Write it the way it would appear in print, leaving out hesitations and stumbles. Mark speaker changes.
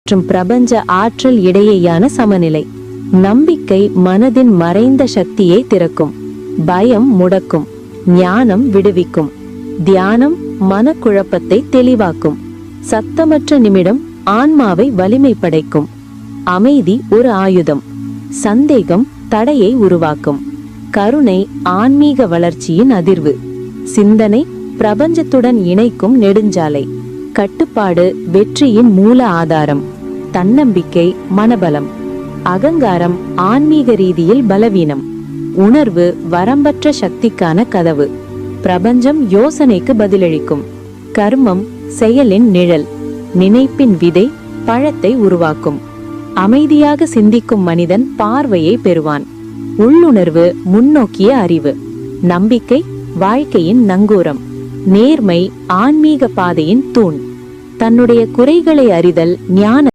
Speaker 1: மற்றும் பிரபஞ்ச ஆற்றல் இடையேயான சமநிலை. நம்பிக்கை மனதின் மறைந்த சக்தியை திறக்கும், பயம் முடக்கும், ஞானம் விடுவிக்கும், தியானம் மனக்குழப்பத்தை தெளிவாக்கும், சத்தமற்ற நிமிடம் ஆன்மாவை வலிமை படைக்கும், அமைதி ஒரு ஆயுதம், சந்தேகம் தடையை உருவாக்கும், கருணை ஆன்மீக வளர்ச்சியின் அதிர்வு, சிந்தனை பிரபஞ்சத்துடன் இணைக்கும் நெடுஞ்சாலை, கட்டுப்பாடு வெற்றியின் மூல ஆதாரம், தன்னம்பிக்கை மனபலம், அகங்காரம் ஆன்மீக ரீதியில் பலவீனம், உணர்வு வரம்பற்ற சக்திக்கான கதவு, பிரபஞ்சம் யோசனைக்கு பதிலளிக்கும், கர்மம் செயலின் நிழல், நினைப்பின் விதை பழத்தை உருவாக்கும், அமைதியாக சிந்திக்கும் மனிதன் பார்வையை பெறுவான், உள்ளுணர்வு முன்னோக்கிய அறிவு, நம்பிக்கை வாழ்க்கையின் நங்கூரம், நேர்மை ஆன்மீக பாதையின் தூண், தன்னுடைய குறைகளை அறிதல் ஞான